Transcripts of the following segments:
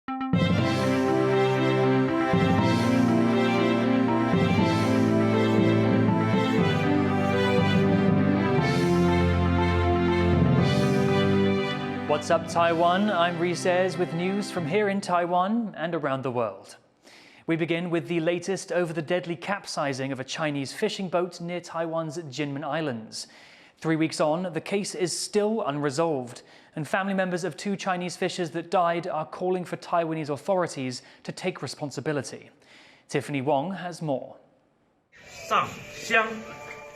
What's up, Taiwan? I'm Reece Ayers with news from here in Taiwan and around the world. We begin with the latest over the deadly capsizing of a Chinese fishing boat near Taiwan's Kinmen Islands. 3 weeks on, the case is still unresolved, and family members of 2 Chinese fishers that died are calling for Taiwanese authorities to take responsibility. Tiffany Wong has more.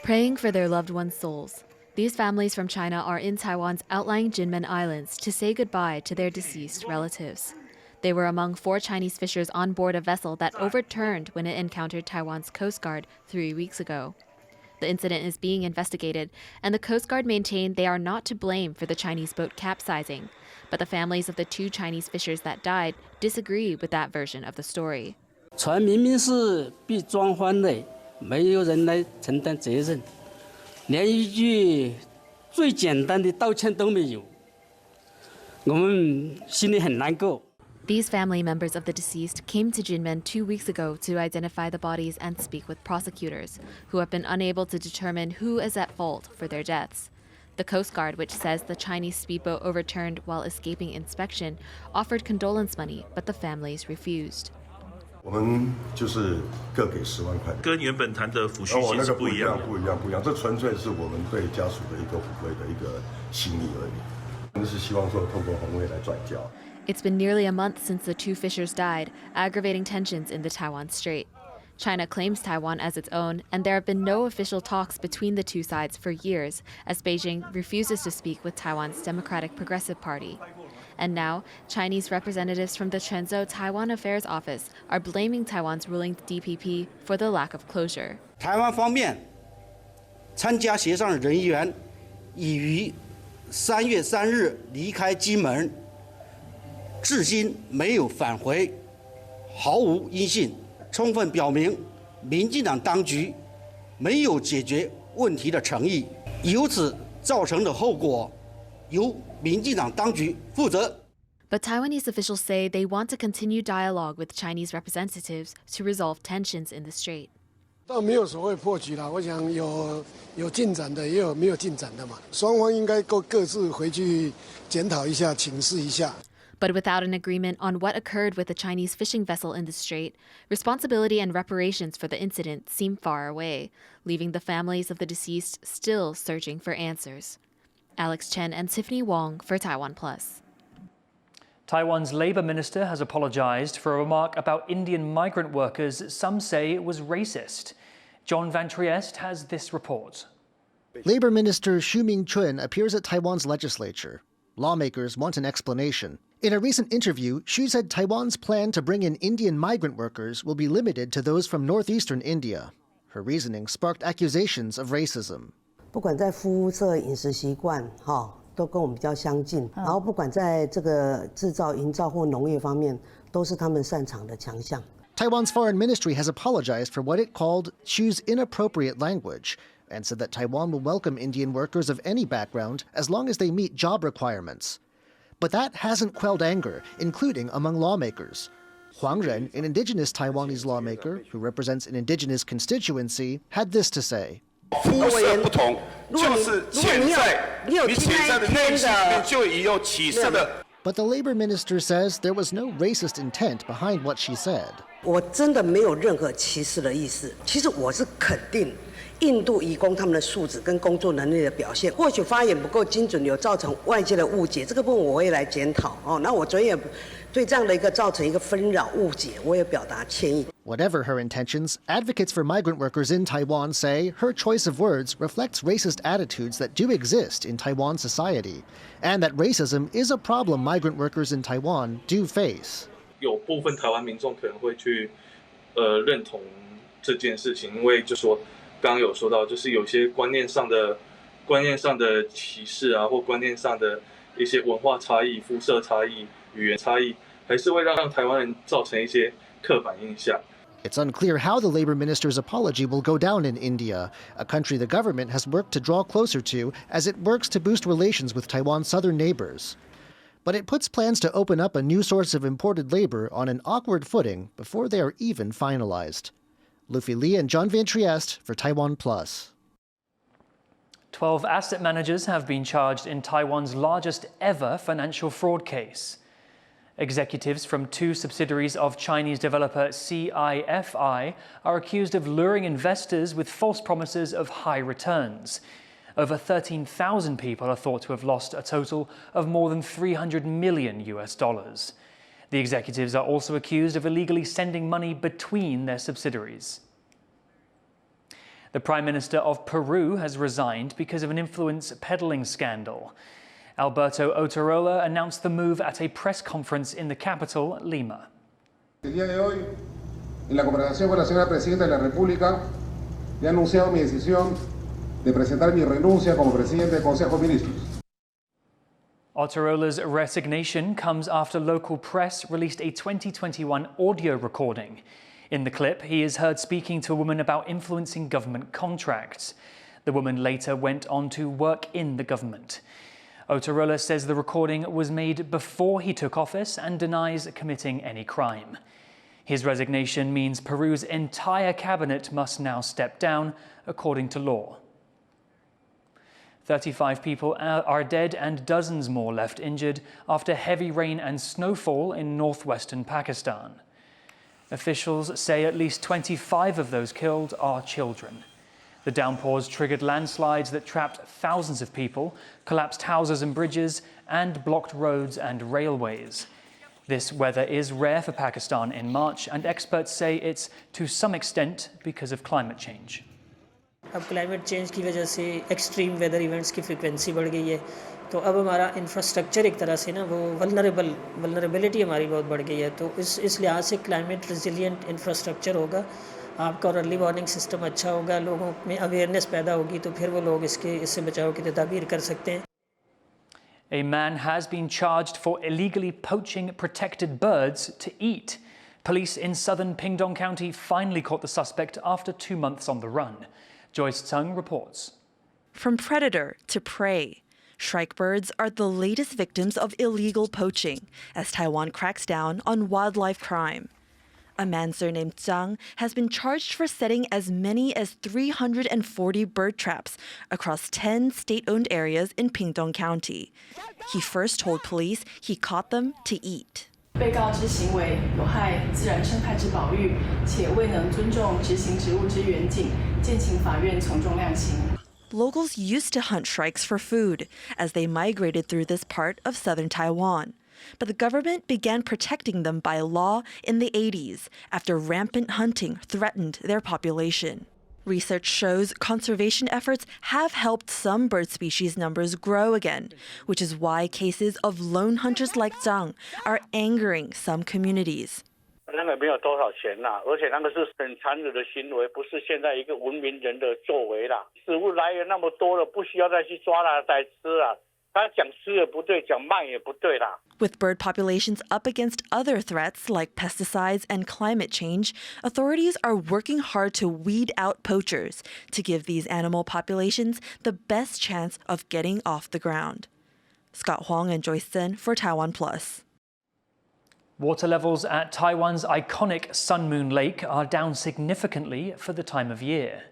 Praying for their loved ones' souls. These families from China are in Taiwan's outlying Kinmen Islands to say goodbye to their deceased relatives. They were among 4 Chinese fishers on board a vessel that overturned when it encountered Taiwan's Coast Guard 3 weeks ago. The incident is being investigated, and the Coast Guard maintain they are not to blame for the Chinese boat capsizing. But the families of the 2 Chinese fishers that died disagree with that version of the story. 船明明是被装翻的，没有人来承担责任。 连一句最简单的道歉都没有，我们心里很难过。 These family members of the deceased came to Kinmen 2 weeks ago to identify the bodies and speak with prosecutors, who have been unable to determine who is at fault for their deaths. The Coast Guard, which says the Chinese speedboat overturned while escaping inspection, offered condolence money, but the families refused. 我们就是各给10万块，跟原本谈的抚恤金是不一样，不一样，这纯粹是我们对家属的一个抚慰的一个心意而已。我们是希望说透过红卫来转交。 It's been nearly a month since the 2 fishers died, aggravating tensions in the Taiwan Strait. China claims Taiwan as its own, and there have been no official talks between the 2 sides for years, as Beijing refuses to speak with Taiwan's Democratic Progressive Party. And now, Chinese representatives from the Quanzhou Taiwan Affairs Office are blaming Taiwan's ruling DPP for the lack of closure. 台湾方面参加协商人员已于3月3日离开金门，至今没有返回，毫无音信，充分表明民进党当局没有解决问题的诚意，由此造成的后果由民进党当局负责。 But Taiwanese officials say they want to continue dialogue with Chinese representatives to resolve tensions in the strait. 倒没有所谓破局啦，我想有进展的，也有没有进展的嘛。双方应该各自回去检讨一下，请示一下。 But without an agreement on what occurred with the Chinese fishing vessel in the strait, responsibility and reparations for the incident seem far away, leaving the families of the deceased still searching for answers. Alex Chen and Tiffany Wong for TaiwanPlus. Taiwan's Labour Minister has apologised for a remark about Indian migrant workers some say it was racist. John Van Trieste has this report. Labour Minister Xu Ming-chun appears at Taiwan's legislature. Lawmakers want an explanation. In a recent interview, Xu said Taiwan's plan to bring in Indian migrant workers will be limited to those from northeastern India. Her reasoning sparked accusations of racism. 不管在肤色、饮食习惯，都跟我们比较相近。然后不管在这个制造、营造或农业方面，都是他们擅长的强项。 Taiwan's foreign ministry has apologized for what it called Xu's inappropriate language and said that Taiwan will welcome Indian workers of any background as long as they meet job requirements. But that hasn't quelled anger, including among lawmakers. Huang Ren, an indigenous Taiwanese lawmaker who represents an indigenous constituency, had this to say. 肤色不同，就是潜在的内心里面就已有歧视的。 But the labor minister says there was no racist intent behind what she said. 我真的没有任何歧视的意思。其实我是肯定印度移工他们的素质跟工作能力的表现，或许发言不够精准，有造成外界的误解。这个部分我会来检讨。那我昨天也对这样的一个造成一个纷扰误解，我也表达歉意。 Whatever her intentions, advocates for migrant workers in Taiwan say her choice of words reflects racist attitudes that do exist in Taiwan society, and that racism is a problem migrant workers in Taiwan do face. 有部分台湾民众可能会去认同这件事情，因为就说刚刚有说到，就是有些观念上的歧视啊，或观念上的一些文化差异、肤色差异、语言差异，还是会让台湾人造成一些刻板印象。 It's unclear how the labor minister's apology will go down in India, a country the government has worked to draw closer to as it works to boost relations with Taiwan's southern neighbors. but it puts plans to open up a new source of imported labor on an awkward footing before they are even finalized. Luffy Li and John Van Trieste for TaiwanPlus. 12 asset managers have been charged in Taiwan's largest ever financial fraud case. Executives from 2 subsidiaries of Chinese developer CIFI are accused of luring investors with false promises of high returns. Over 13,000 people are thought to have lost a total of more than $300 million. The executives are also accused of illegally sending money between their subsidiaries. The Prime Minister of Peru has resigned because of an influence-peddling scandal. Alberto Otarola announced the move at a press conference in the capital, Lima. El día de hoy, en la conversación con la señora Presidenta de la República, le he anunciado mi decisión de presentar mi renuncia como Presidente del Consejo de Ministros. Otarola's resignation comes after local press released a 2021 audio recording. In the clip, he is heard speaking to a woman about influencing government contracts. The woman later went on to work in the government. Otarola says the recording was made before he took office and denies committing any crime. His resignation means Peru's entire cabinet must now step down, according to law. 35 people are dead and dozens more left injured after heavy rain and snowfall in northwestern Pakistan. Officials say at least 25 of those killed are children. The downpours triggered landslides that trapped thousands of people, collapsed houses and bridges, and blocked roads and railways. This weather is rare for Pakistan in March, and experts say it's to some extent because of climate change. अब climate change की वजह से extreme weather events की frequency बढ़ गई है, तो अब हमारा इंफ्रास्ट्रक्चर एक तरह से ना वो वल्नरेबिलिटी हमारी बहुत बढ़ गई है, तो इस लिहाज से क्लाइमेट रेजिलिएंट इंफ्रास्ट्रक्चर होगा, आपका और अर्ली वार्निंग सिस्टम अच्छा होगा, लोगों में अवेयरनेस पैदा होगी, तो फिर वो लोग इससे बचाव की तदाबीर कर सकते हैं. A man has been charged for illegally poaching protected birds to eat. Police in southern Pingtung County finally caught the suspect after 2 months on the run. Joyce Tsung reports. From predator to prey, shrike birds are the latest victims of illegal poaching as Taiwan cracks down on wildlife crime. A man surnamed Zhang has been charged for setting as many as 340 bird traps across 10 state-owned areas in Pingtung County. He first told police he caught them to eat. 被告之行为有害自然生态之保育，且未能尊重执行职务之严谨，建请法院从重量刑。 Locals used to hunt shrikes for food as they migrated through this part of southern Taiwan. But the government began protecting them by law in the 80s after rampant hunting threatened their population. Research shows conservation efforts have helped some bird species numbers grow again, which is why cases of lone hunters like Zhang are angering some communities. 那个没有多少钱啦，而且那个是很残忍的行为，不是现在一个文明人的作为啦。食物来源那么多了，不需要再去抓啦，再吃啦。他讲吃也不对，讲卖也不对啦。 With bird populations up against other threats like pesticides and climate change, authorities are working hard to weed out poachers to give these animal populations the best chance of getting off the ground. Scott Huang and Joyce Zen for TaiwanPlus. Water levels at Taiwan's iconic Sun Moon Lake are down significantly for the time of year.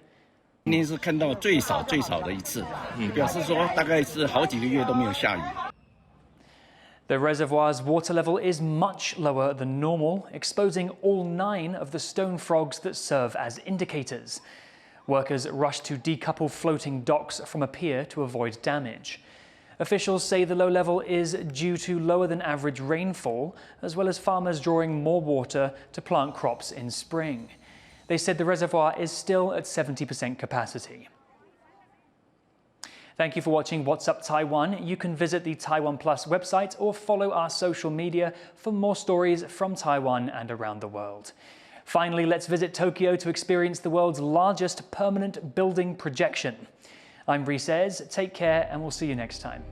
今天是看到最少的一次，表示说大概是好几个月都没有下雨。 The reservoir's water level is much lower than normal, exposing all 9 of the stone frogs that serve as indicators. Workers rush to decouple floating docks from a pier to avoid damage. Officials say the low level is due to lower than average rainfall, as well as farmers drawing more water to plant crops in spring. They said the reservoir is still at 70% capacity. Thank you for watching What's Up Taiwan. You can visit the TaiwanPlus website or follow our social media for more stories from Taiwan and around the world. Finally, let's visit Tokyo to experience the world's largest permanent building projection. I'm Reece. Take care, and we'll see you next time.